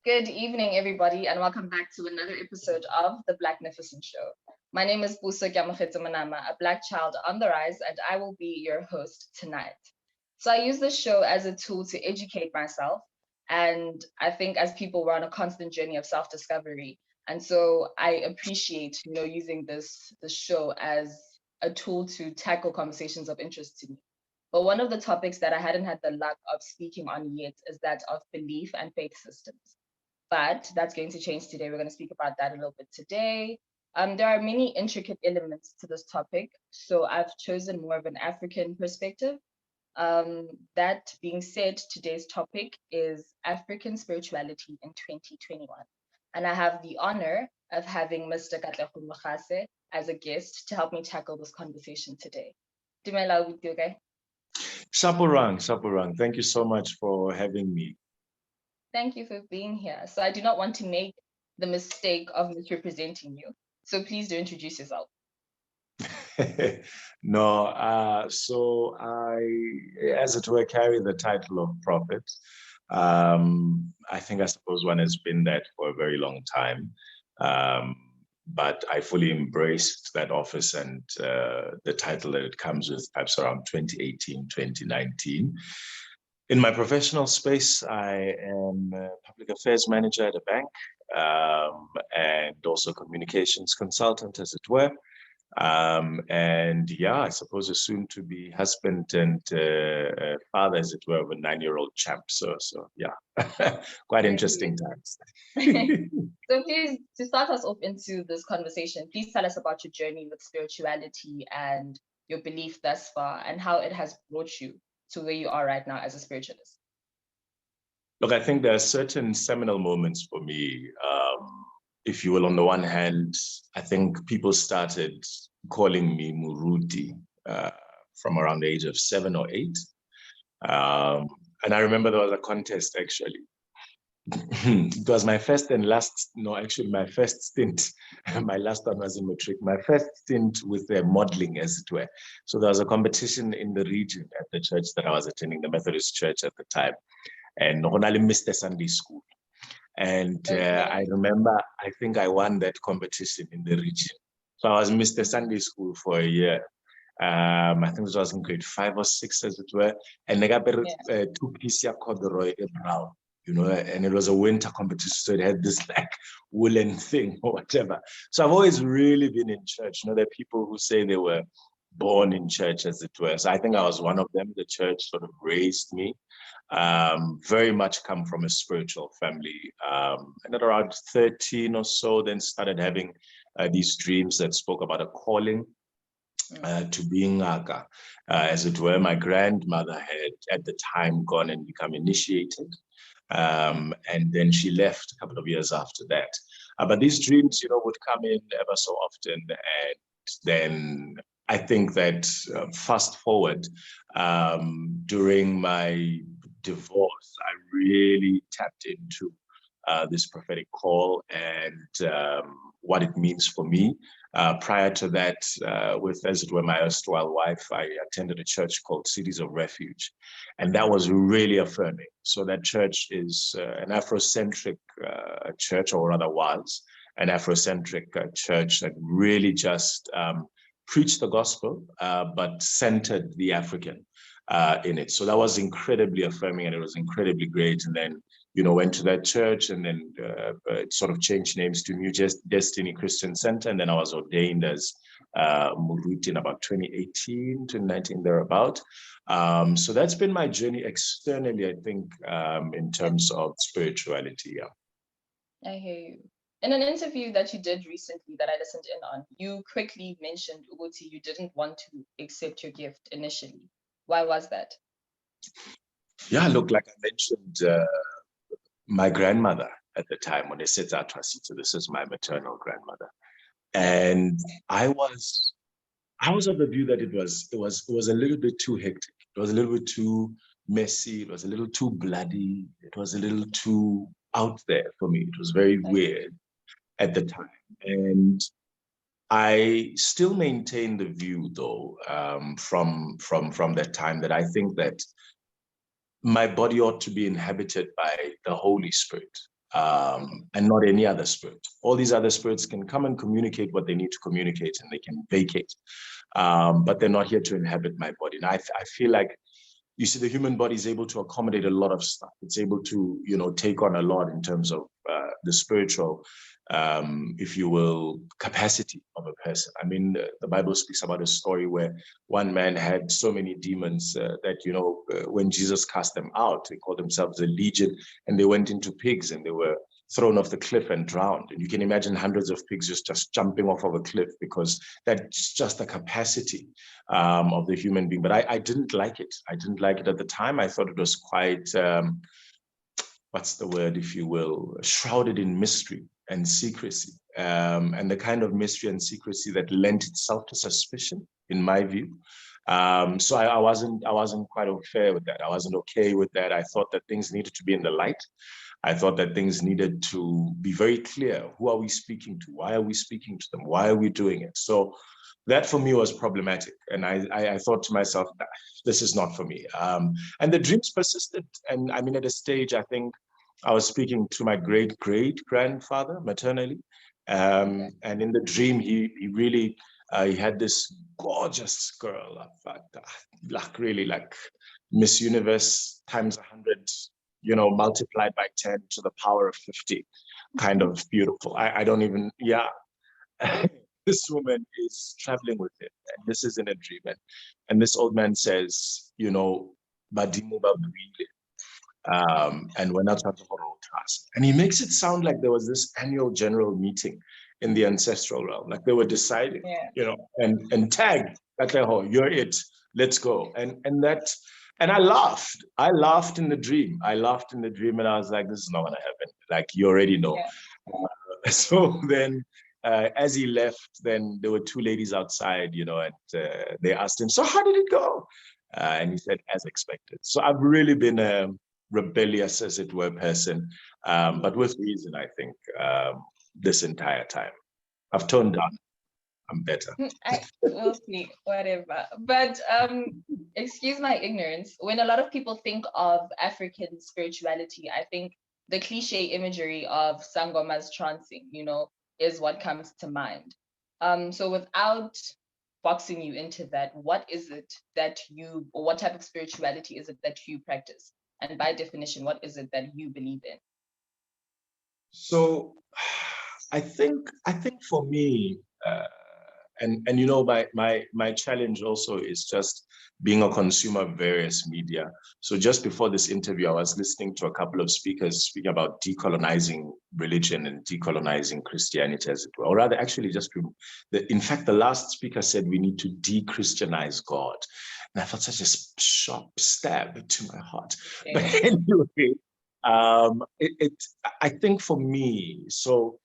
Good evening, everybody, and welcome back to another episode of the Blacknificent Show. My name is Keamogetse, Monama, a Black child on the rise, and I will be your host tonight. So I use this show as a tool to educate myself, and I think as people, we're on a constant journey of self-discovery, and so I appreciate, using this show as a tool to tackle conversations of interest to me. But one of the topics that I hadn't had the luck of speaking on yet is that of belief and faith systems. But that's going to change today. We're going to speak about that a little bit today. There are many intricate elements to this topic, so I've chosen more of an African perspective. That being said, today's topic is African spirituality in 2021. And I have the honor of having Mr. Katleho Mogase as a guest to help me tackle this conversation today. Dumela with you, okay? Shapurang. Thank you so much for having me. Thank you for being here. So I do not want to make the mistake of misrepresenting you. So please do introduce yourself. No, so I, as it were, carry the title of prophet. I think I suppose one has been that for a very long time. But I fully embraced that office and the title that it comes with perhaps around 2018, 2019. In my professional space, I am a public affairs manager at a bank and also communications consultant, as it were. And yeah, I suppose a soon-to-be husband and father, as it were, of a 9-year-old champ. So yeah, quite interesting times. So please, to start us off into this conversation, please tell us about your journey with spirituality and your belief thus far and how it has brought you to where you are right now as a spiritualist. Look, I think there are certain seminal moments for me. If you will, on the one hand, I think people started calling me Muruti from around the age of 7 or 8. And I remember there was a contest, actually. It was my first and last, no, actually my first stint. My last one was in matric. My first stint with modeling, as it were. So there was a competition in the region at the church that I was attending, the Methodist church at the time. And Ronali Mr. Sunday school. And I remember, I think I won that competition in the region. So I was Mr. Sunday school for a year. I think it was in grade 5 or 6, as it were. And I got 2-piece corduroy brown, and it was a winter competition. So it had this like woolen thing or whatever. So I've always really been in church. There are people who say they were born in church, as it were. So I think I was one of them. The church sort of raised me. Very much come from a spiritual family. And at around 13 or so, then started having these dreams that spoke about a calling to being Aga. As it were, my grandmother had at the time gone and become initiated. And then she left a couple of years after that. But these dreams, would come in ever so often. And then I think that fast forward, during my divorce, I really tapped into this prophetic call and what it means for me. Prior to that, with, as it were, my erstwhile wife, I attended a church called Cities of Refuge, and that was really affirming. So that church is an Afrocentric church, or rather was an Afrocentric church that really just preached the gospel, but centered the African in it. So that was incredibly affirming, and it was incredibly great. And then, went to that church, and then it sort of changed names to New Destiny Christian Center. And then I was ordained as Muruti in about 2018 to 2019, thereabout. So that's been my journey externally, I think, in terms of spirituality. Yeah. I hear you. In an interview that you did recently that I listened in on, you quickly mentioned, Uguti, you didn't want to accept your gift initially. Why was that? Yeah, look, like I mentioned, my grandmother at the time, when they said Atwasita, this is my maternal grandmother. And I was of the view that it was a little bit too hectic. It was a little bit too messy. It was a little too bloody. It was a little too out there for me. It was very weird at the time. And I still maintain the view, though, from that time, that I think that my body ought to be inhabited by the Holy Spirit. and not any other spirit. All these other spirits can come and communicate what they need to communicate, and they can vacate, but they're not here to inhabit my body. And I feel like, you see, the human body is able to accommodate a lot of stuff. It's able to, take on a lot in terms of the spiritual, if you will, capacity of a person. I mean, the Bible speaks about a story where one man had so many demons that, when Jesus cast them out, they called themselves a legion, and they went into pigs, and they were thrown off the cliff and drowned. And you can imagine hundreds of pigs just jumping off of a cliff, because that's just the capacity of the human being. But I didn't like it. I didn't like it at the time. I thought it was quite, what's the word, if you will, shrouded in mystery and secrecy, and the kind of mystery and secrecy that lent itself to suspicion, in my view. So I wasn't quite fair with that. I wasn't okay with that. I thought that things needed to be in the light. I thought that things needed to be very clear. Who are we speaking to? Why are we speaking to them? Why are we doing it? So that for me was problematic. And I thought to myself, this is not for me. And the dreams persisted. And I mean, at a stage, I think I was speaking to my great-great-grandfather maternally. And in the dream, he really, he had this gorgeous girl, like really like Miss Universe times 100, multiplied by 10 to the power of 50, kind of beautiful. I don't even, yeah. This woman is traveling with him, and this is in a dream. And this old man says, Badimu Babwile. And we're not talking about class. And he makes it sound like there was this annual general meeting in the ancestral realm, like they were deciding, and tag, Katleho, you're it, let's go. And I laughed. I laughed in the dream. And I was like, this is not gonna happen. Like, you already know. Yeah. So then, as he left, then there were two ladies outside, and they asked him, so how did it go? And he said, as expected. So I've really been a rebellious, as it were, person, but with reason, I think, this entire time. I've toned down. I'm better. We'll see, whatever. But excuse my ignorance. When a lot of people think of African spirituality, I think the cliche imagery of sangomas trancing, is what comes to mind. So without boxing you into that, what is it that or what type of spirituality is it that you practice? And by definition, what is it that you believe in? So I think for me, and my challenge also is just being a consumer of various media. So just before this interview, I was listening to a couple of speakers speaking about decolonizing religion and decolonizing Christianity, as it were. Or rather, actually, in fact, the last speaker said we need to de-Christianize God. And I felt such a sharp stab to my heart. Yeah. But anyway, I think for me, so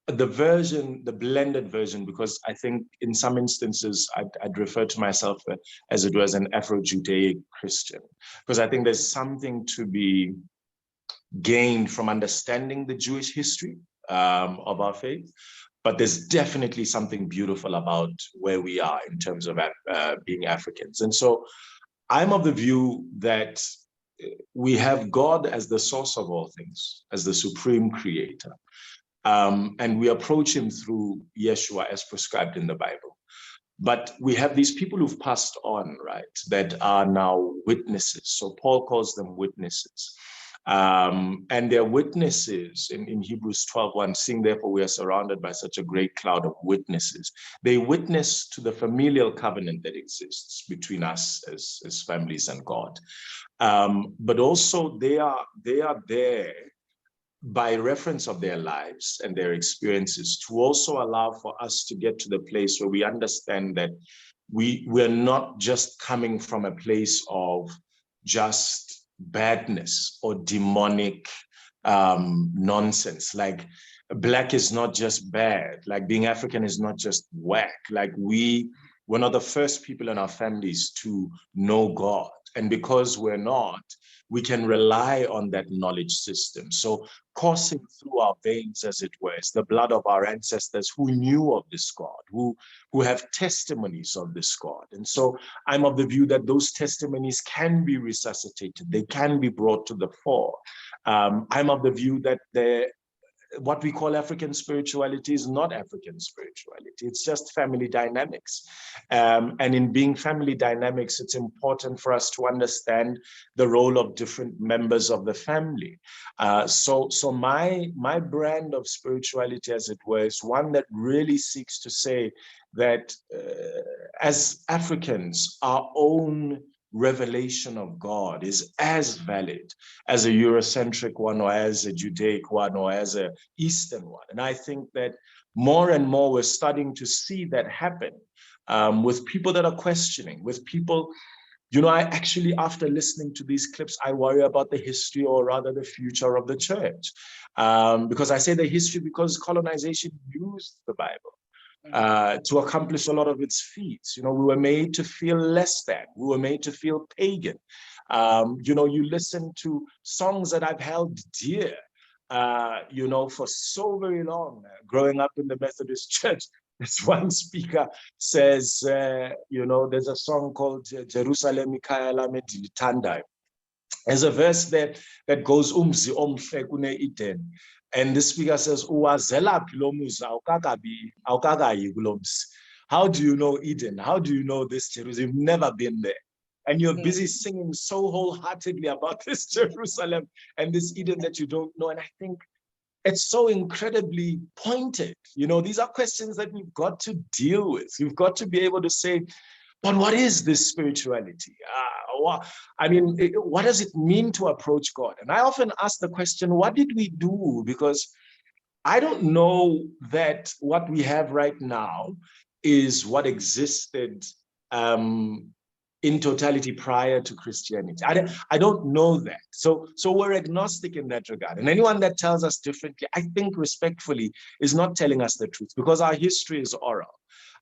the blended version, because I think in some instances I'd refer to myself as it was an Afro-Judaic Christian, because I think there's something to be gained from understanding the Jewish history of our faith, but there's definitely something beautiful about where we are in terms of being Africans. And so I'm of the view that we have God as the source of all things, as the supreme creator. And we approach him through Yeshua as prescribed in the Bible. But we have these people who've passed on, right, that are now witnesses. So Paul calls them witnesses. And they're witnesses in Hebrews 12:1, seeing therefore we are surrounded by such a great cloud of witnesses. They witness to the familial covenant that exists between us as families and God. But also they are there by reference of their lives and their experiences to also allow for us to get to the place where we understand that we're not just coming from a place of just badness or demonic nonsense. Like, Black is not just bad. Like, being African is not just whack. Like, we're not the first people in our families to know God. And because we're not, we can rely on that knowledge system. So coursing through our veins, as it were, is the blood of our ancestors who knew of this God, who have testimonies of this God. And so I'm of the view that those testimonies can be resuscitated. They can be brought to the fore. I'm of the view that what we call African spirituality is not African spirituality. It's just family dynamics. And in being family dynamics, it's important for us to understand the role of different members of the family. So my brand of spirituality, as it were, is one that really seeks to say that as Africans, our own revelation of God is as valid as a Eurocentric one, or as a Judaic one, or as an Eastern one. And I think that more and more we're starting to see that happen with people that are questioning, with people, I actually, after listening to these clips, I worry about the history, or rather the future of the church. Because I say the history because colonization used the Bible to accomplish a lot of its feats. We were made to feel less than. We were made to feel pagan. You listen to songs that I've held dear, for so very long. Growing up in the Methodist Church, this one speaker says, there's a song called Jerusalem Ikhaya Lami Dilithandayo. There's a verse that goes umzi omhle kune Eden. And the speaker says, how do you know Eden? How do you know this Jerusalem? You've never been there. And you're busy singing so wholeheartedly about this Jerusalem and this Eden that you don't know. And I think it's so incredibly pointed. These are questions that we've got to deal with. We've got to be able to say, but what is this spirituality? What does it mean to approach God? And I often ask the question, what did we do? Because I don't know that what we have right now is what existed in totality prior to Christianity. I don't know that. So we're agnostic in that regard. And anyone that tells us differently, I think respectfully, is not telling us the truth, because our history is oral.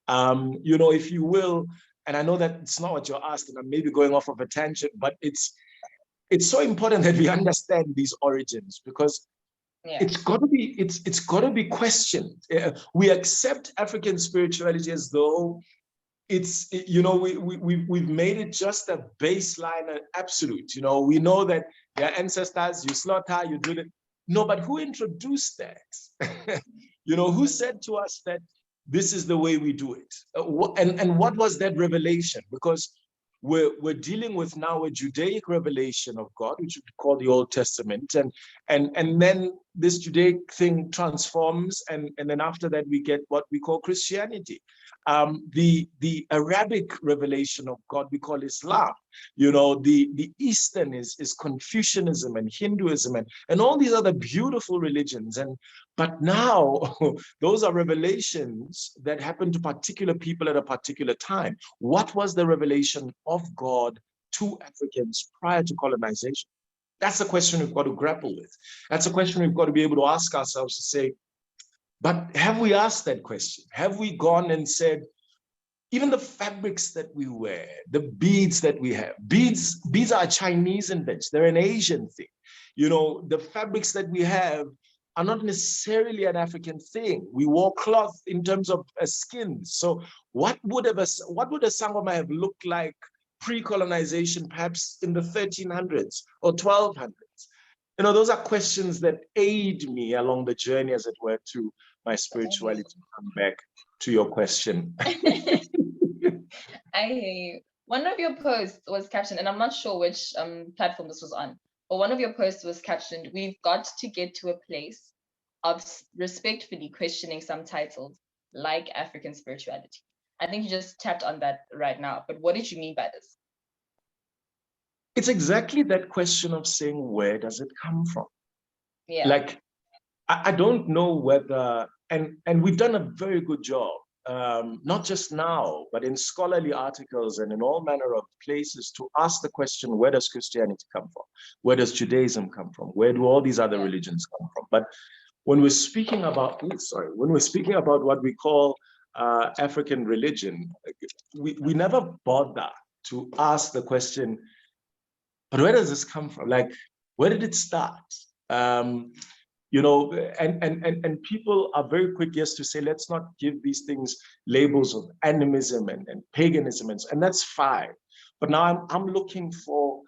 If you will, and I know that it's not what you're asked, and I'm maybe going off of a tangent, but it's so important that we understand these origins, because it's got to be questioned. We accept African spirituality as though we've made it just a baseline, an absolute. We know that your ancestors, you slaughter, you do it. No, but who introduced that? Who said to us that this is the way we do it? And what was that revelation? Because we're dealing with now a Judaic revelation of God, which we call the Old Testament, and then this Judaic thing transforms, and then after that we get what we call Christianity. The Arabic revelation of God we call Islam. The Eastern is Confucianism and Hinduism and all these other beautiful religions. But now those are revelations that happen to particular people at a particular time. What was the revelation of God to Africans prior to colonization? That's the question we've got to grapple with. That's a question we've got to be able to ask ourselves, to say, but have we asked that question? Have we gone and said, even the fabrics that we wear, the beads that we have, beads are a Chinese invention, they're an Asian thing. The fabrics that we have are not necessarily an African thing. We wore cloth in terms of skin. So what would a sangoma have looked like pre-colonization, perhaps in the 1300s or 1200s? Those are questions that aid me along the journey, as it were, to my spirituality. Come back to your question. I hear you. One of your posts was captioned, and I'm not sure which platform this was on, but one of your posts was captioned, "We've got to get to a place of respectfully questioning some titles like African spirituality." I think you just tapped on that right now, but what did you mean by this? It's exactly that question of saying, where does it come from? Yeah. Like, I don't know whether, and we've done a very good job, not just now, but in scholarly articles and in all manner of places, to ask the question, where does Christianity come from? Where does Judaism come from? Where do all these other religions come from? But when we're speaking about, what we call African religion, we never bother to ask the question, but where does this come from? Like, where did it start? And people are very quick, yes, to say, let's not give these things labels of animism and paganism, and that's fine. But now I'm looking for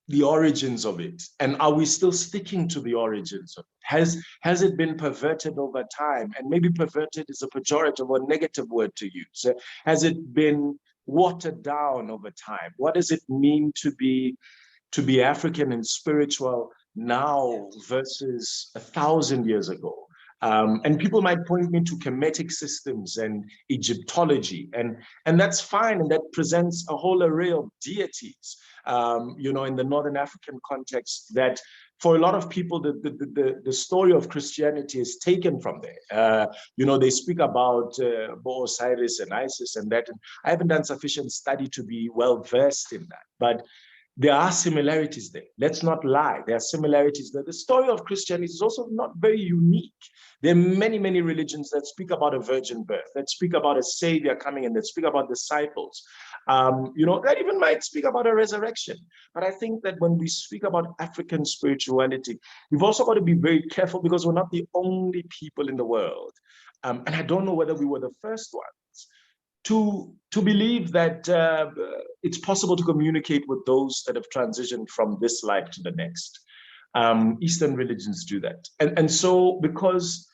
the origins of it? And are we still sticking to the origins of it? Has it been perverted over time? And maybe perverted is a pejorative or negative word to use. Has it been watered down over time? What does it mean to be African and spiritual now versus 1,000 years ago? And people might point me to Kemetic systems and Egyptology, and that's fine, and that presents a whole array of deities, in the Northern African context, that for a lot of people, the story of Christianity is taken from there. They speak about Osiris and Isis and that, and I haven't done sufficient study to be well versed in that, but there are similarities there. Let's not lie. There are similarities there. The story of Christianity is also not very unique. There are many, many religions that speak about a virgin birth, that speak about a savior coming in, that speak about disciples, that even might speak about a resurrection. But I think that when we speak about African spirituality, we've also got to be very careful, because we're not the only people in the world. And I don't know whether we were the first ones to believe that it's possible to communicate with those that have transitioned from this life to the next. Eastern religions do that. And so because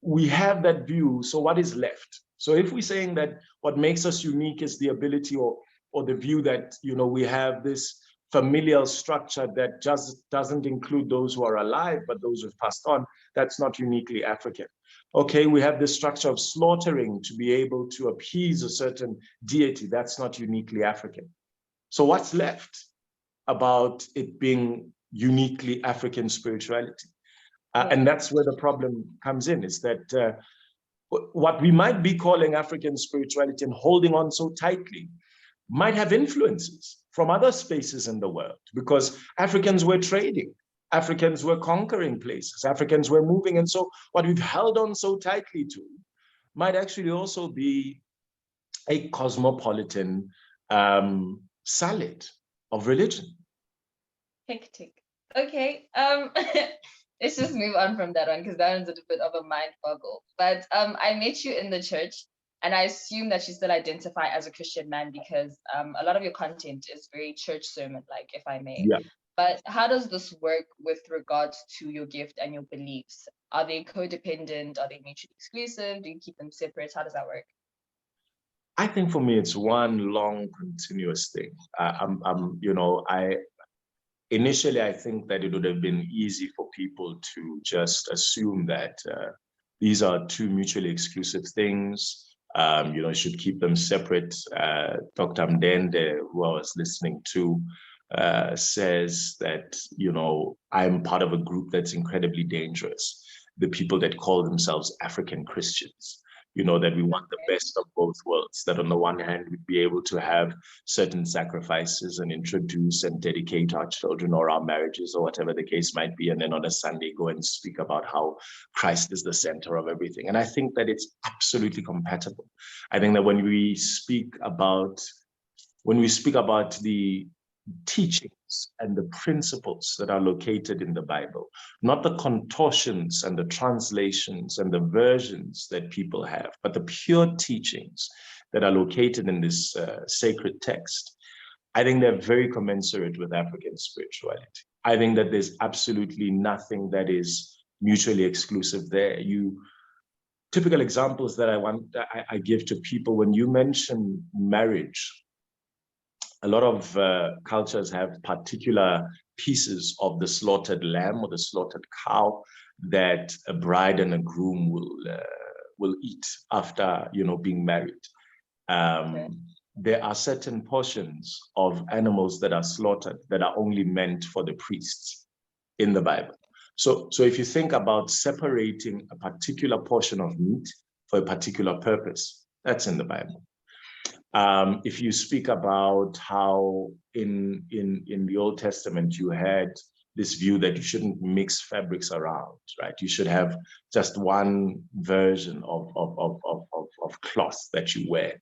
we have that view, so what is left? So if we're saying that what makes us unique is the ability or the view that, we have this familial structure that just doesn't include those who are alive, but those who've passed on, that's not uniquely African. Okay, we have this structure of slaughtering to be able to appease a certain deity. That's not uniquely African. So what's left about it being uniquely African spirituality? And that's where the problem comes in, is that what we might be calling African spirituality and holding on so tightly might have influences from other spaces in the world, because Africans were trading. Africans were conquering places, Africans were moving. And so what we've held on so tightly to might actually also be a cosmopolitan salad of religion. Hectic. Okay, let's just move on from that one, because that one's a bit of a mind boggle. But I met you in the church, and I assume that you still identify as a Christian man, because a lot of your content is very church sermon-like, if I may. Yeah. But how does this work with regards to your gift and your beliefs? Are they codependent? Are they mutually exclusive? Do you keep them separate? How does that work? I think for me, it's one long continuous thing. Initially, I think that it would have been easy for people to just assume that these are two mutually exclusive things. Should keep them separate. Dr. Mdende, who I was listening to, says that, I'm part of a group that's incredibly dangerous. The people that call themselves African Christians, that we want the best of both worlds, that on the one hand, we'd be able to have certain sacrifices and introduce and dedicate our children or our marriages or whatever the case might be. And then on a Sunday, go and speak about how Christ is the center of everything. And I think that it's absolutely compatible. I think that when we speak about the teachings and the principles that are located in the Bible, not the contortions and the translations and the versions that people have, but the pure teachings that are located in this sacred text, I think they're very commensurate with African spirituality. I think that there's absolutely nothing that is mutually exclusive there. Typical examples that I give to people, when you mention marriage, a lot of cultures have particular pieces of the slaughtered lamb or the slaughtered cow that a bride and a groom will eat after being married. There are certain portions of animals that are slaughtered that are only meant for the priests in the Bible. So if you think about separating a particular portion of meat for a particular purpose, that's in the Bible. If you speak about how in the Old Testament you had this view that you shouldn't mix fabrics around, right? You should have just one version of cloth that you wear.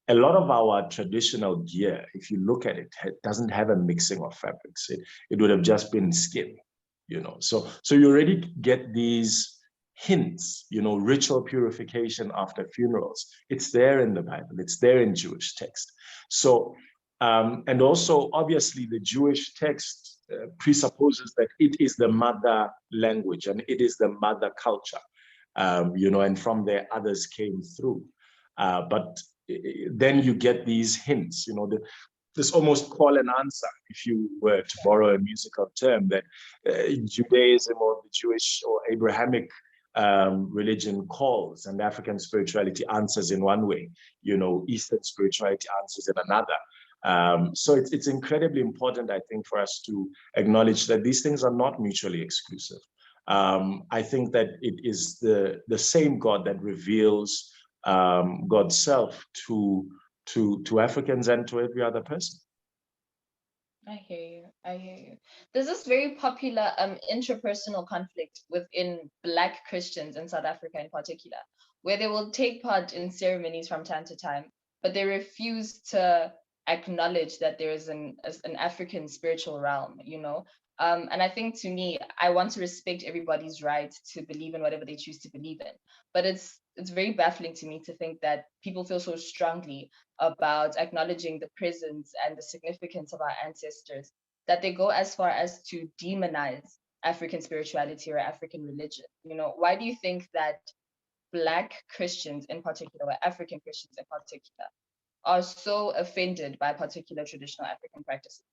A lot of our traditional gear, if you look at it, doesn't have a mixing of fabrics. It would have just been skin, So you already get these hints, ritual purification after funerals. It's there in the Bible. It's there in Jewish text. So, and also, obviously, the Jewish text presupposes that it is the mother language and it is the mother culture, and from there others came through. But then you get these hints, this almost call and answer, if you were to borrow a musical term, that Judaism or the Jewish or Abrahamic religion calls, and African spirituality answers in one way, Eastern spirituality answers in another. So it's incredibly important, I think, for us to acknowledge that these things are not mutually exclusive. I think that it is the same God that reveals God's self to Africans and to every other person. I hear you. There's this very popular interpersonal conflict within Black Christians in South Africa in particular, where they will take part in ceremonies from time to time, but they refuse to acknowledge that there is an African spiritual realm, and I think, to me, I want to respect everybody's right to believe in whatever they choose to believe in, but it's very baffling to me to think that people feel so strongly about acknowledging the presence and the significance of our ancestors that they go as far as to demonize African spirituality or African religion. Why do you think that Black Christians in particular, or African Christians in particular, are so offended by particular traditional African practices?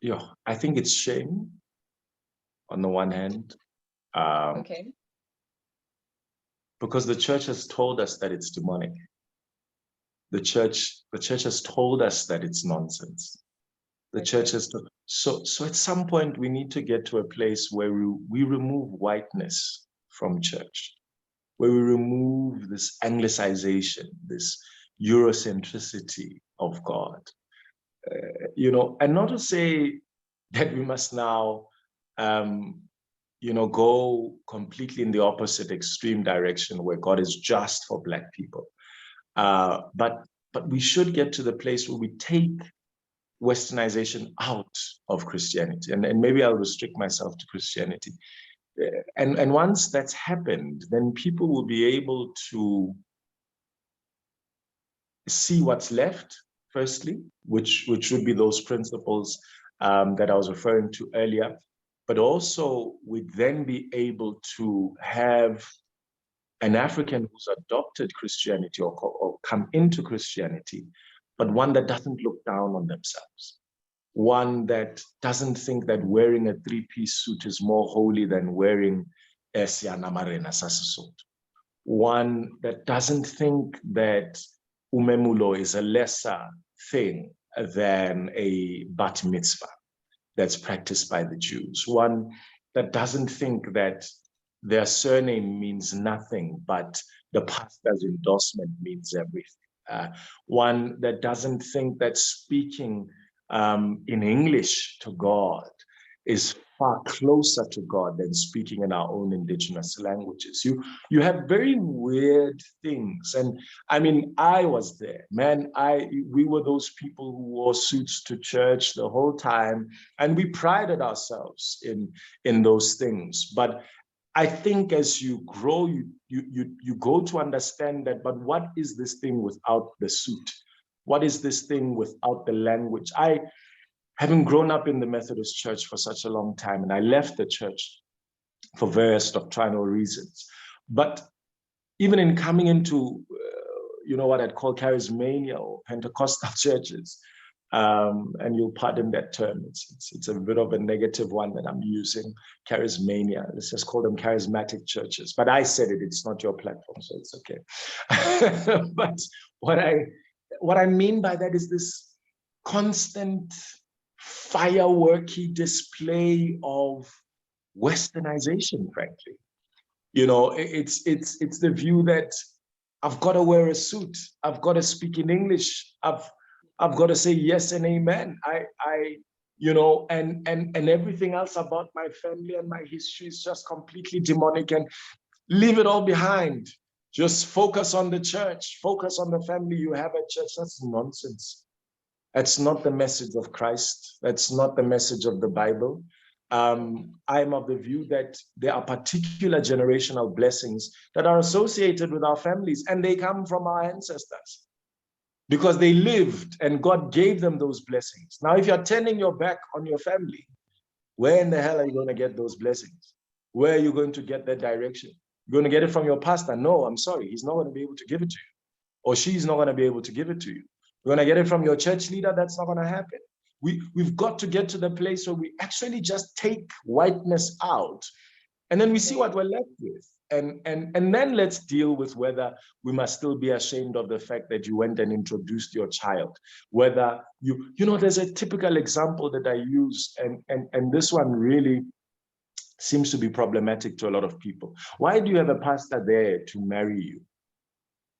Yeah, I think it's shame on the one hand. Okay. Because the church has told us that it's demonic. The church has told us that it's nonsense. The church has told, so at some point we need to get to a place where we remove whiteness from church, where we remove this Anglicization, this Eurocentricity of God. And not to say that we must now, go completely in the opposite extreme direction where God is just for Black people. But we should get to the place where we take Westernization out of Christianity. And maybe I'll restrict myself to Christianity. And once that's happened, then people will be able to see what's left, firstly, which would be those principles that I was referring to earlier, but also would then be able to have an African who's adopted Christianity or come into Christianity, but one that doesn't look down on themselves, one that doesn't think that wearing a three-piece suit is more holy than wearing a sianamarena sasasot, one that doesn't think that umemulo is a lesser thing than a bat mitzvah that's practiced by the Jews, one that doesn't think that their surname means nothing, but the pastor's endorsement means everything. One that doesn't think that speaking in English to God is far closer to God than speaking in our own indigenous languages. You have very weird things. And I mean, I was there, man. We were those people who wore suits to church the whole time, and we prided ourselves in those things. But I think as you grow, you go to understand that, but what is this thing without the suit? What is this thing without the language? Having grown up in the Methodist Church for such a long time, and I left the church for various doctrinal reasons. But even in coming into, what I'd call charismania or Pentecostal churches, and you'll pardon that term, it's a bit of a negative one that I'm using, charismania. Let's just call them charismatic churches. But I said it, it's not your platform, so it's okay. But what I mean by that is this constant fireworky display of Westernization, frankly. It's the view that I've got to wear a suit, I've got to speak in English, I've got to say yes and amen. And everything else about my family and my history is just completely demonic, and leave it all behind. Just focus on the church, focus on the family you have at church. That's nonsense. That's not the message of Christ. That's not the message of the Bible. I'm of the view that there are particular generational blessings that are associated with our families, and they come from our ancestors. because they lived and God gave them those blessings. Now, if you're turning your back on your family, where in the hell are you going to get those blessings? Where are you going to get that direction? You're going to get it from your pastor? No, I'm sorry. He's not going to be able to give it to you. Or she's not going to be able to give it to you. You're going to get it from your church leader? That's not going to happen. We've got to get to the place where we actually just take whiteness out, and then we see what we're left with. And then let's deal with whether we must still be ashamed of the fact that you went and introduced your child. Whether there's a typical example that I use, and this one really seems to be problematic to a lot of people. Why do you have a pastor there to marry you?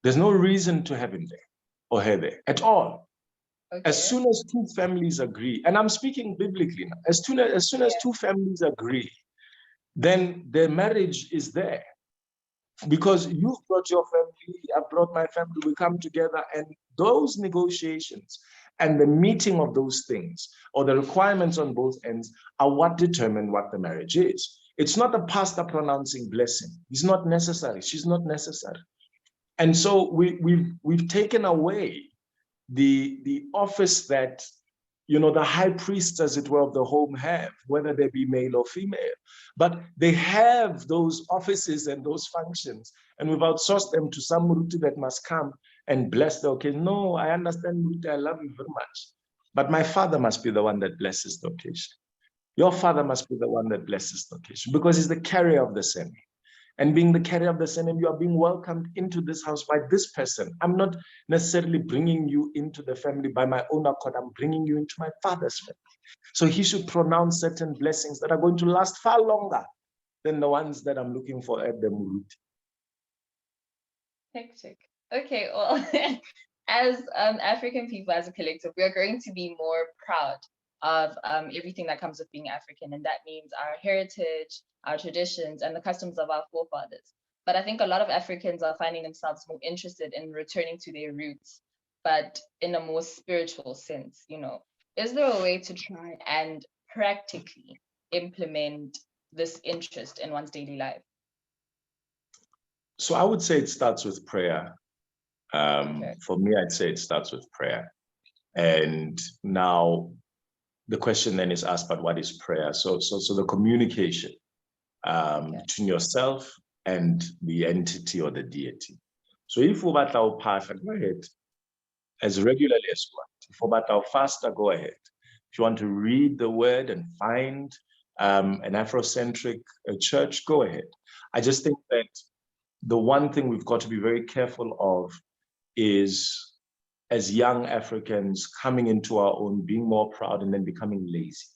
There's no reason to have him there or her there at all. Okay. As soon as two families agree, and I'm speaking biblically now, as soon as two families agree, then the marriage is there. Because you've brought your family, I've brought my family, we come together, and those negotiations and the meeting of those things, or the requirements on both ends, are what determine what the marriage is. It's not the pastor pronouncing blessing. He's not necessary. She's not necessary. And so we've taken away the office that the high priests, as it were, of the home have, whether they be male or female. But they have those offices and those functions, and we've outsourced them to some Muruti that must come and bless the occasion. No, I understand, Muruti, I love you very much. But my father must be the one that blesses the occasion. Your father must be the one that blesses the occasion, because he's the carrier of the surname. And being the carrier of the surname, you are being welcomed into this house by this person. I'm not necessarily bringing you into the family by my own accord. I'm bringing you into my father's family. So he should pronounce certain blessings that are going to last far longer than the ones that I'm looking for at the Muruti. Hectic. Okay, well, as African people, as a collective, we are going to be more proud of everything that comes with being African. And that means our heritage, our traditions, and the customs of our forefathers. But I think a lot of Africans are finding themselves more interested in returning to their roots, but in a more spiritual sense. Is there a way to try and practically implement this interest in one's daily life? So I would say it starts with prayer. For me, I'd say it starts with prayer. And now the question then is asked, but what is prayer? So the communication between yourself and the entity or the deity. So if you want to pass, go ahead, as regularly as you want. If you want to faster, go ahead. If you want to read the word and find an Afrocentric church, go ahead. I just think that the one thing we've got to be very careful of is, as young Africans coming into our own, being more proud and then becoming lazy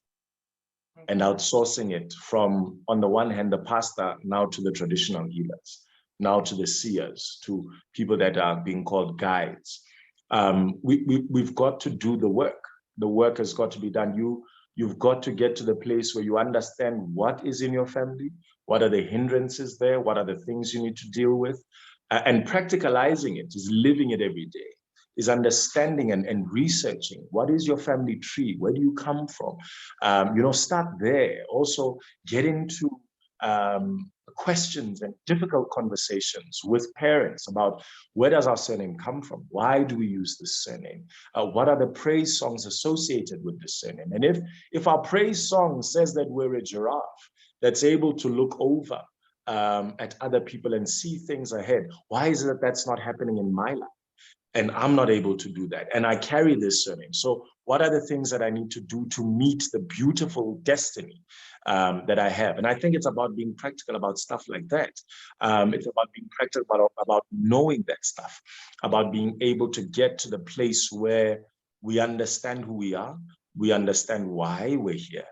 and outsourcing it from, on the one hand, the pastor, now to the traditional healers, now to the seers, to people that are being called guides. We've got to do the work. The work has got to be done. You've got to get to the place where you understand what is in your family, what are the hindrances there, what are the things you need to deal with, and practicalizing it is living it every day, is understanding and researching. What is your family tree? Where do you come from? Start there. Also get into questions and difficult conversations with parents about, where does our surname come from? Why do we use this surname? What are the praise songs associated with this surname? And if our praise song says that we're a giraffe that's able to look over at other people and see things ahead, why is it that that's not happening in my life? And I'm not able to do that. And I carry this surname. So what are the things that I need to do to meet the beautiful destiny that I have? And I think it's about being practical about stuff like that. It's about being practical about knowing that stuff, about being able to get to the place where we understand who we are, we understand why we're here,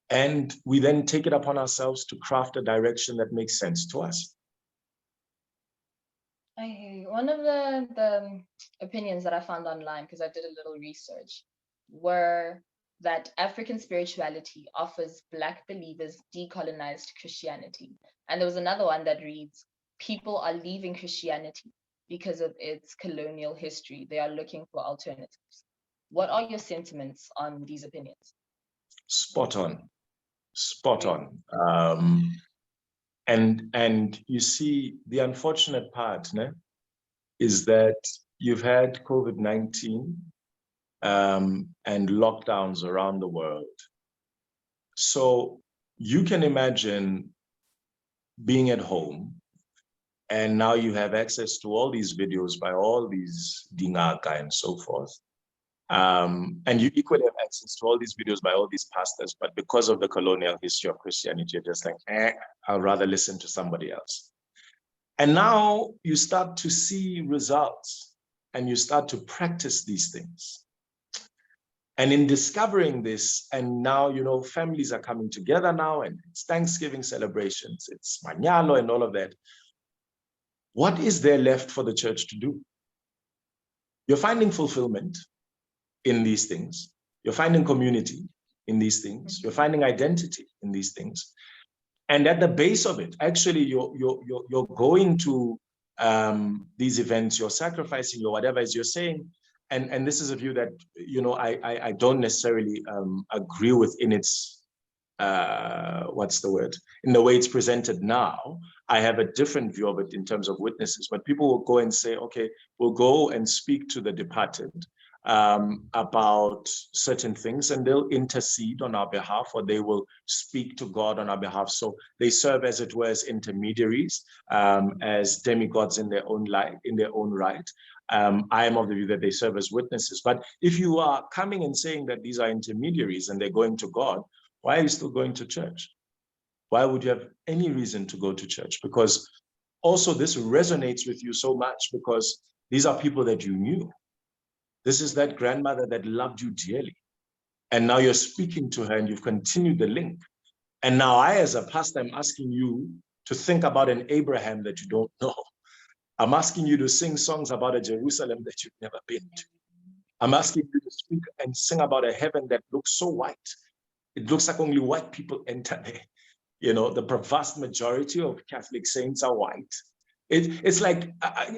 and we then take it upon ourselves to craft a direction that makes sense to us. I hear you. One of the opinions that I found online, because I did a little research, were that African spirituality offers Black believers decolonized Christianity. And there was another one that reads, people are leaving Christianity because of its colonial history. They are looking for alternatives. What are your sentiments on these opinions? Spot on. Spot on. And you see, the unfortunate part is that you've had COVID-19 and lockdowns around the world. So you can imagine being at home, and now you have access to all these videos by all these dingaka and so forth. And you equally have access to all these videos by all these pastors, but because of the colonial history of Christianity, you're just like, I'll rather listen to somebody else. And now you start to see results and you start to practice these things. And in discovering this, and now, families are coming together now, and it's Thanksgiving celebrations, it's Manyalo and all of that. What is there left for the church to do? You're finding fulfillment in these things. You're finding community in these things. You're finding identity in these things. And at the base of it, actually, you're going to these events, you're sacrificing, or whatever as you're saying. And this is a view that, I don't necessarily agree with in its, what's the word? In the way it's presented now. I have a different view of it in terms of witnesses, but people will go and say, okay, we'll go and speak to the departed about certain things, and they'll intercede on our behalf, or they will speak to God on our behalf. So they serve, as it were, as intermediaries, as demigods in their own right. I am of the view that they serve as witnesses. But if you are coming and saying that these are intermediaries and they're going to God, why are you still going to church? Why would you have any reason to go to church? Because also this resonates with you so much, because these are people that you knew. This is that grandmother that loved you dearly. And now you're speaking to her and you've continued the link. And now I, as a pastor, I'm asking you to think about an Abraham that you don't know. I'm asking you to sing songs about a Jerusalem that you've never been to. I'm asking you to speak and sing about a heaven that looks so white. It looks like only white people enter there. The vast majority of Catholic saints are white. It's like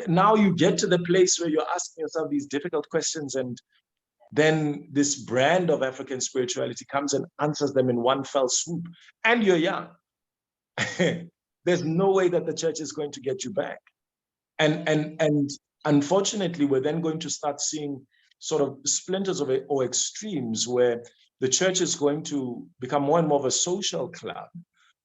now you get to the place where you're asking yourself these difficult questions, and then this brand of African spirituality comes and answers them in one fell swoop. And you're young. There's no way that the church is going to get you back. And unfortunately, we're then going to start seeing sort of splinters of it, or extremes, where the church is going to become more and more of a social club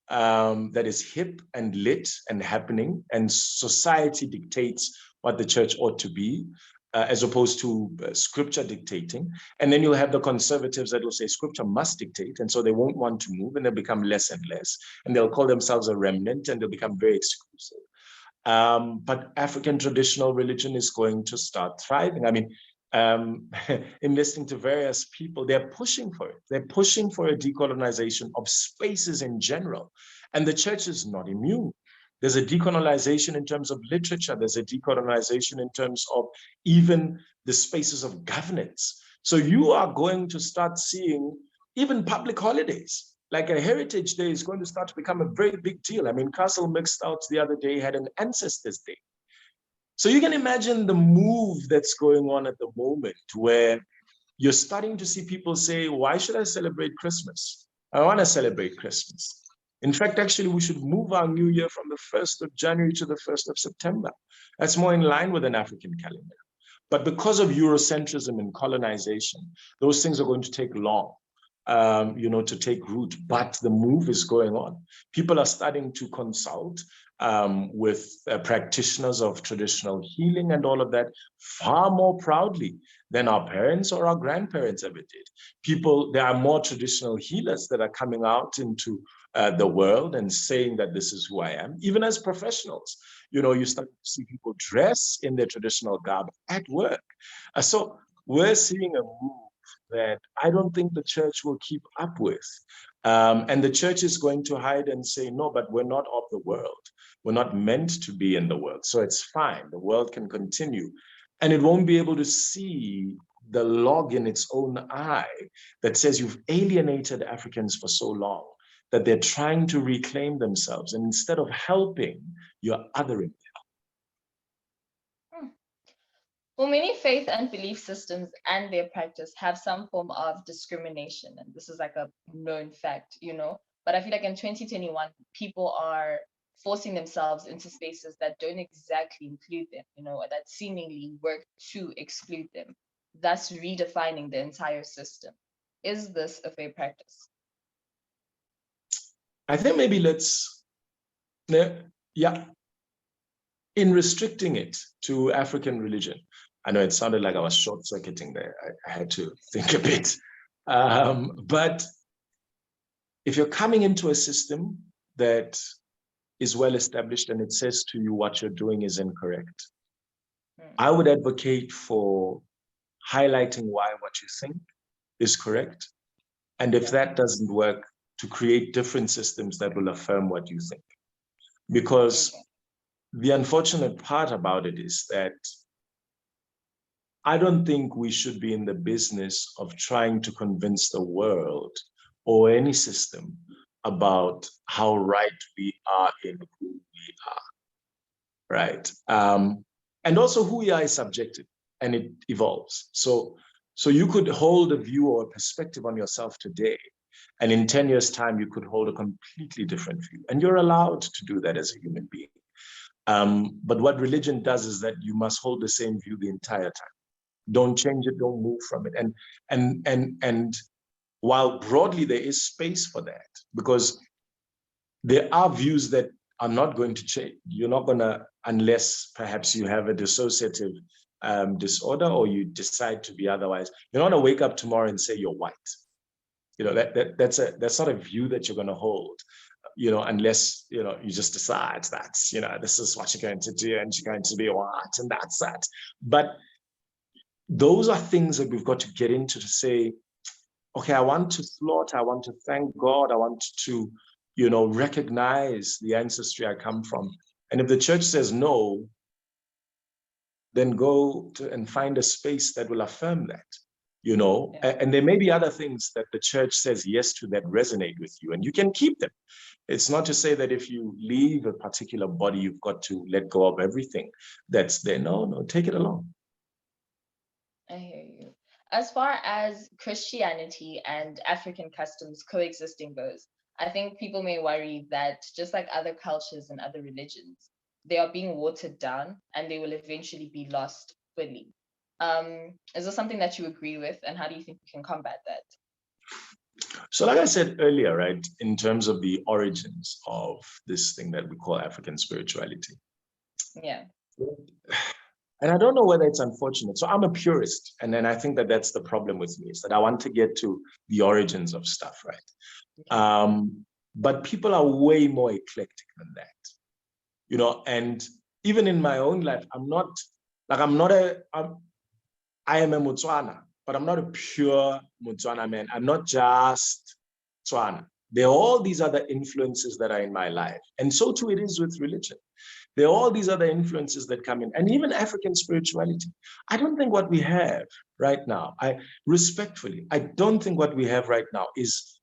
that is hip and lit and happening, and society dictates what the church ought to be, as opposed to scripture dictating. And then you'll have the conservatives that will say scripture must dictate, and so they won't want to move, and they'll become less and less, and they'll call themselves a remnant, and they'll become very exclusive. But African traditional religion is going to start thriving. I mean, in listening to various people, they're pushing for it. They're pushing for a decolonization of spaces in general. And the church is not immune. There's a decolonization in terms of literature. There's a decolonization in terms of even the spaces of governance. So you are going to start seeing even public holidays. Like a Heritage Day is going to start to become a very big deal. I mean, Castle Mixed Out the other day had an Ancestors Day. So you can imagine the move that's going on at the moment, where you're starting to see people say, why should I celebrate Christmas? I want to celebrate Christmas. In fact, actually, we should move our new year from the 1st of January to the 1st of September. That's more in line with an African calendar. But because of Eurocentrism and colonization, those things are going to take long, to take root. But the move is going on. People are starting to consult with practitioners of traditional healing and all of that far more proudly than our parents or our grandparents ever did. There are more traditional healers that are coming out into the world and saying that this is who I am, even as professionals. You start to see people dress in their traditional garb at work. So we're seeing a move that I don't think the church will keep up with. And the church is going to hide and say, no, but we're not of the world. We're not meant to be in the world. So it's fine. The world can continue. And it won't be able to see the log in its own eye that says you've alienated Africans for so long that they're trying to reclaim themselves. And instead of helping, you're othering them. Well, many faith and belief systems and their practice have some form of discrimination. And this is like a known fact, But I feel like in 2021, people are forcing themselves into spaces that don't exactly include them, or that seemingly work to exclude them, thus redefining the entire system. Is this a fair practice? I think maybe in restricting it to African religion. I know it sounded like I was short-circuiting there. I had to think a bit. But if you're coming into a system that is well established and it says to you what you're doing is incorrect, I would advocate for highlighting why what you think is correct. And if that doesn't work, to create different systems that will affirm what you think. Because the unfortunate part about it is that I don't think we should be in the business of trying to convince the world or any system about how right we are in who we are, right? And also who we are is subjective and it evolves. So you could hold a view or a perspective on yourself today, and in 10 years' time, you could hold a completely different view. And you're allowed to do that as a human being. But what religion does is that you must hold the same view the entire time. Don't change it, don't move from it. And while broadly there is space for that, because there are views that are not going to change. You're not going to, unless perhaps you have a dissociative disorder or you decide to be otherwise, you're not going to wake up tomorrow and say you're white. That's not a view that you're going to hold, unless, you just decide that, this is what you're going to do and you're going to be white and that's that. But those are things that we've got to get into to say, okay, I want to slaughter, I want to thank God, I want to, recognize the ancestry I come from. And if the church says no, then go to and find a space that will affirm that. And there may be other things that the church says yes to that resonate with you, and you can keep them. It's not to say that if you leave a particular body, you've got to let go of everything that's there. No, take it along. I hear you. As far as Christianity and African customs coexisting goes, I think people may worry that just like other cultures and other religions, they are being watered down and they will eventually be lost fully. Is this something that you agree with, and how do you think we can combat that? So like I said earlier, right, in terms of the origins of this thing that we call African spirituality. Yeah. And I don't know whether it's unfortunate. So I'm a purist. And then I think that that's the problem with me, is that I want to get to the origins of stuff, right? Okay. But people are way more eclectic than that, and even in my own life, I am a Motswana, but I'm not a pure Motswana man. I'm not just Tswana. There are all these other influences that are in my life. And so too it is with religion. There are all these other influences that come in, and even African spirituality. I don't think what we have right now, I don't think what we have right now is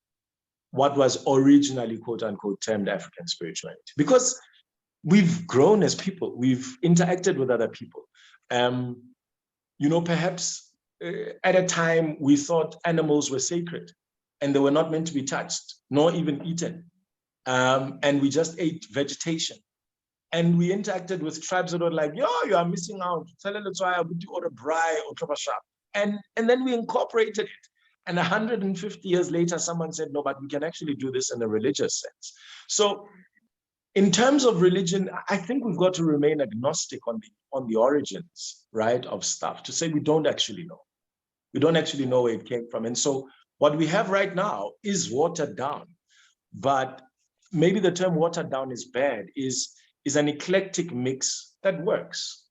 what was originally, quote unquote, termed African spirituality. Because we've grown as people, we've interacted with other people. Perhaps at a time we thought animals were sacred and they were not meant to be touched, nor even eaten. And we just ate vegetation. And we interacted with tribes that were like, yo, you are missing out. And then we incorporated it. And 150 years later, someone said, no, but we can actually do this in a religious sense. So in terms of religion, I think we've got to remain agnostic on the origins, right, of stuff, to say we don't actually know. We don't actually know where it came from. And so what we have right now is watered down. But maybe the term watered down is bad, is an eclectic mix that works.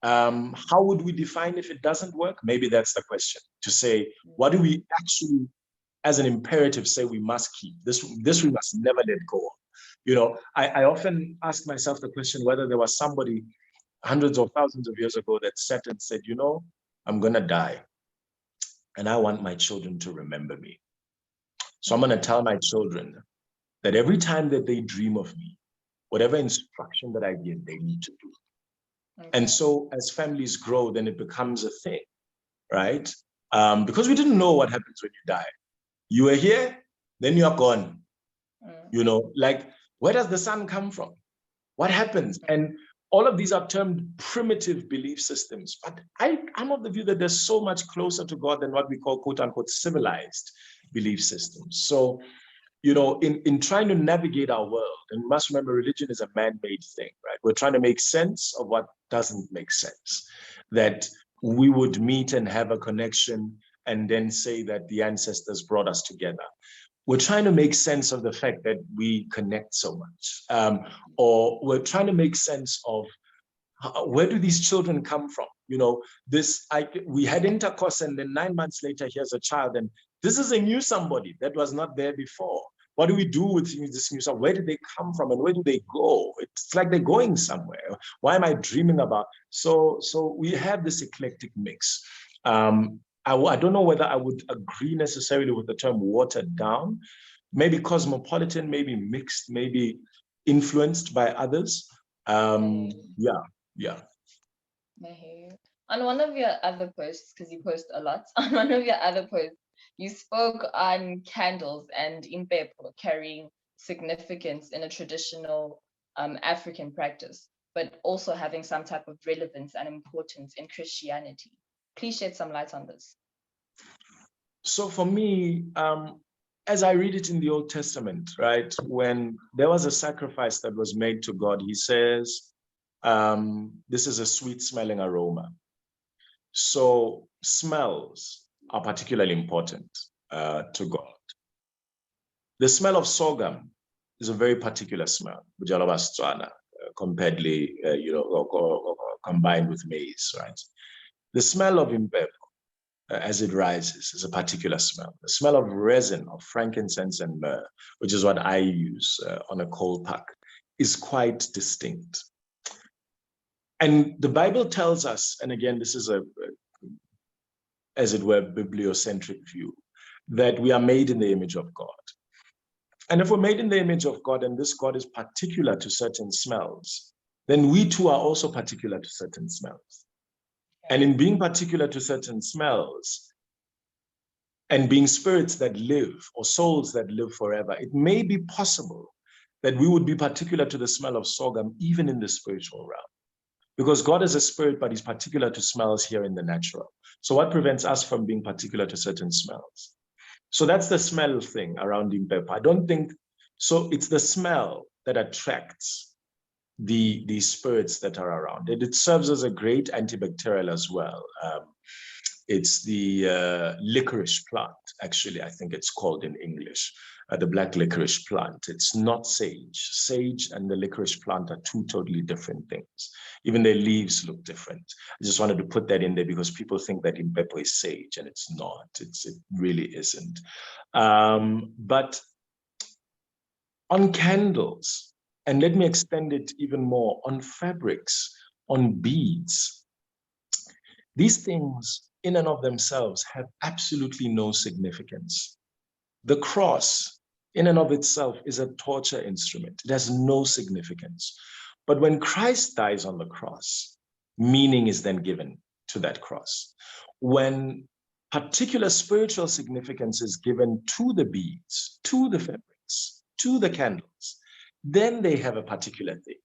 How would we define if it doesn't work? Maybe that's the question, to say, what do we actually, as an imperative, say we must keep? This we must never let go of. I often ask myself the question whether there was somebody hundreds of thousands of years ago that sat and said, I'm going to die, and I want my children to remember me. So I'm going to tell my children that every time that they dream of me, whatever instruction that I give, they need to do. Okay. And so as families grow, then it becomes a thing, right? Because we didn't know what happens when you die. You were here, then you are gone. Like, where does the sun come from? What happens? And all of these are termed primitive belief systems. But I'm of the view that they're so much closer to God than what we call, quote unquote, civilized belief systems. So, in trying to navigate our world, and you must remember, religion is a man-made thing, right? We're trying to make sense of what doesn't make sense. That we would meet and have a connection and then say that the ancestors brought us together. We're trying to make sense of the fact that we connect so much, or we're trying to make sense of where do these children come from? We had intercourse, and then 9 months later, here's a child, and this is a new somebody that was not there before. What do we do with this new somebody? Where did they come from, and where do they go? It's like they're going somewhere. Why am I dreaming about? So we have this eclectic mix. I don't know whether I would agree necessarily with the term watered down, maybe cosmopolitan, maybe mixed, maybe influenced by others. Yeah. On one of your other posts, because you post a lot, on one of your other posts, you spoke on candles and impepo carrying significance in a traditional African practice, but also having some type of relevance and importance in Christianity. Please shed some light on this. So for me, as I read it in the Old Testament, right, when there was a sacrifice that was made to God, he says, this is a sweet smelling aroma. So smells are particularly important to God. The smell of sorghum is a very particular smell, comparedly, combined with maize, right? The smell of impepo, as it rises, is a particular smell. The smell of resin, of frankincense and myrrh, which is what I use on a coal pack, is quite distinct. And the Bible tells us, and again, this is as it were, bibliocentric view, that we are made in the image of God. And if we're made in the image of God, and this God is particular to certain smells, then we too are also particular to certain smells. And in being particular to certain smells, and being spirits that live, or souls that live forever, it may be possible that we would be particular to the smell of sorghum, even in the spiritual realm. Because God is a spirit, but he's particular to smells here in the natural. So what prevents us from being particular to certain smells? So that's the smell thing around impepo. I don't think, so it's the smell that attracts the spirits that are around it. It serves as a great antibacterial as well. It's the licorice plant, actually, I think it's called in English, the black licorice plant. It's not sage. Sage and the licorice plant are two totally different things. Even their leaves look different. I just wanted to put that in there because people think that impepo is sage, and it's not. It really isn't. But on candles, and let me extend it even more, on fabrics, on beads, these things in and of themselves have absolutely no significance. The cross in and of itself is a torture instrument. It has no significance. But when Christ dies on the cross, meaning is then given to that cross. When particular spiritual significance is given to the beads, to the fabrics, to the candles, then they have a particular thing.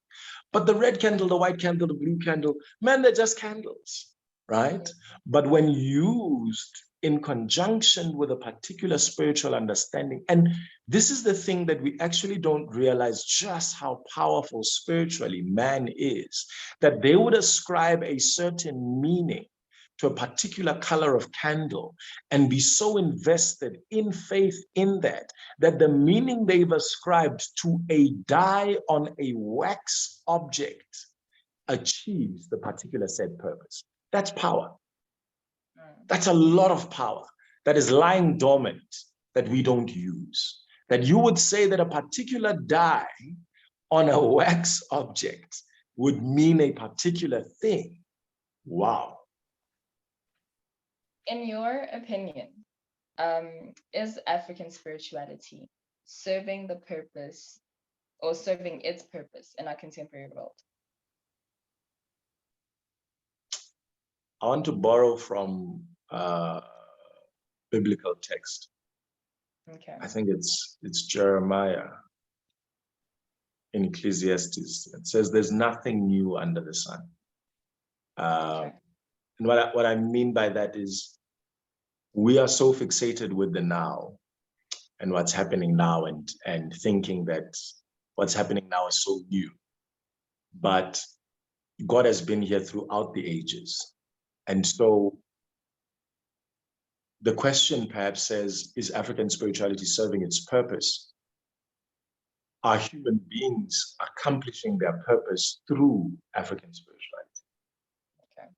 But the red candle, the white candle, the blue candle, man, they're just candles, right? But when used in conjunction with a particular spiritual understanding, and this is the thing that we actually don't realize just how powerful spiritually man is, that they would ascribe a certain meaning to a particular color of candle and be so invested in faith in that the meaning they've ascribed to a dye on a wax object achieves the particular said purpose. That's power. That's a lot of power that is lying dormant that we don't use. That you would say that a particular dye on a wax object would mean a particular thing. Wow. In your opinion, is African spirituality serving the purpose or serving its purpose in our contemporary world? I want to borrow from biblical text. Okay. I think it's Jeremiah. in Ecclesiastes. It says there's nothing new under the sun. Okay. And what I mean by that is we are so fixated with the now and what's happening now and thinking that what's happening now is so new. But God has been here throughout the ages. And so the question perhaps says, is African spirituality serving its purpose? Are human beings accomplishing their purpose through African spirituality? Okay.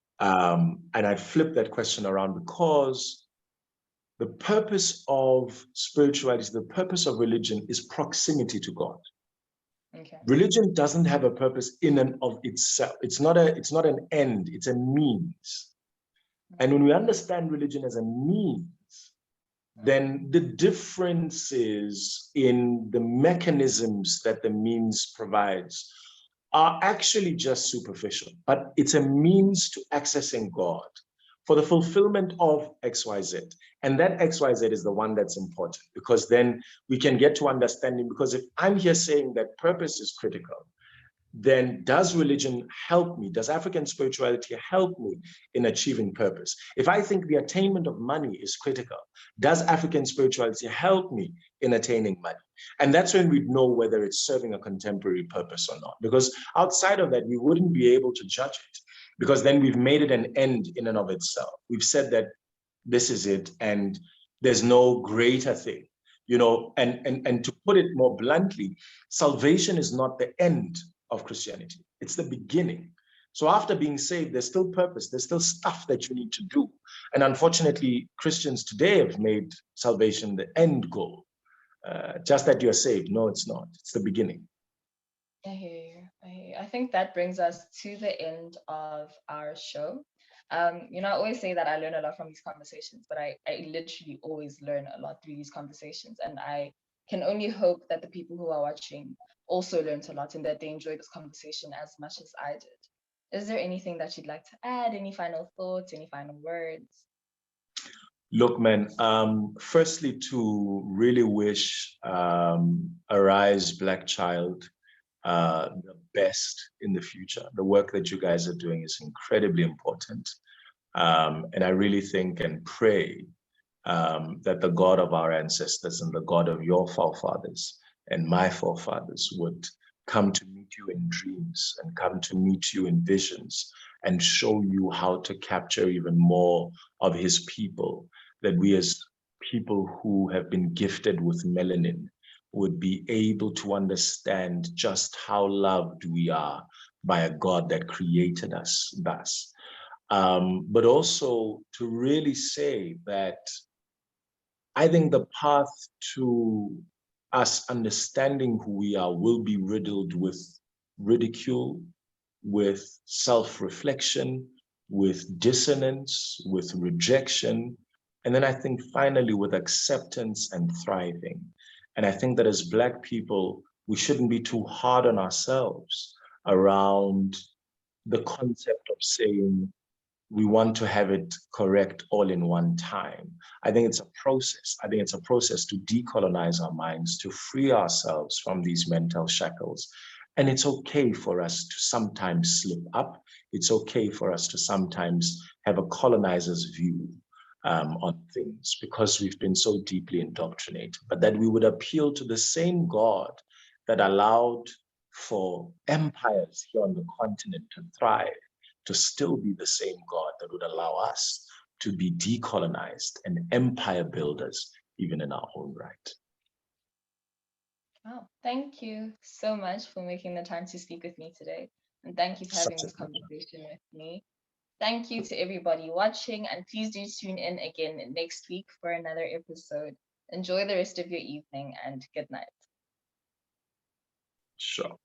And I'd flip that question around because the purpose of spirituality, the purpose of religion is proximity to God. Okay. Religion doesn't have a purpose in and of itself. It's not an end, it's a means. And when we understand religion as a means, then the differences in the mechanisms that the means provides are actually just superficial, but it's a means to accessing God for the fulfillment of XYZ. And that XYZ is the one that's important, because then we can get to understanding, because if I'm here saying that purpose is critical, then does religion help me? Does African spirituality help me in achieving purpose? If I think the attainment of money is critical, does African spirituality help me in attaining money? And that's when we'd know whether it's serving a contemporary purpose or not. Because outside of that, we wouldn't be able to judge it, because then we've made it an end in and of itself. We've said that this is it, and there's no greater thing. You know, and to put it more bluntly, salvation is not the end of Christianity. It's the beginning. So after being saved, there's still purpose. There's still stuff that you need to do. And unfortunately, Christians today have made salvation the end goal. Just that you're saved. No, it's not. It's the beginning. I hear you. I hear you. I think that brings us to the end of our show. I always say that I learn a lot from these conversations, but I literally always learn a lot through these conversations. And I can only hope that the people who are watching also learned a lot and that they enjoyed this conversation as much as I did. Is there anything that you'd like to add? Any final thoughts? Any final words? Look, man, firstly, to really wish Arise Black Child the best in the future. The work that you guys are doing is incredibly important. And I really think and pray that the God of our ancestors and the God of your forefathers and my forefathers would come to meet you in dreams and come to meet you in visions and show you how to capture even more of his people, that we as people who have been gifted with melanin would be able to understand just how loved we are by a God that created us thus. But also to really say that I think the path to us understanding who we are will be riddled with ridicule, with self-reflection, with dissonance, with rejection, and then I think finally with acceptance and thriving. And I think that as Black people, we shouldn't be too hard on ourselves around the concept of saying we want to have it correct all in one time. I think it's a process. I think it's a process to decolonize our minds, to free ourselves from these mental shackles. And it's okay for us to sometimes slip up. It's okay for us to sometimes have a colonizer's view on things because we've been so deeply indoctrinated, but that we would appeal to the same God that allowed for empires here on the continent to thrive, to still be the same God that would allow us to be decolonized and empire builders, even in our own right. Wow, thank you so much for making the time to speak with me today. And thank you for having this conversation with me. Thank you to everybody watching, and please do tune in again next week for another episode. Enjoy the rest of your evening and good night. Sure.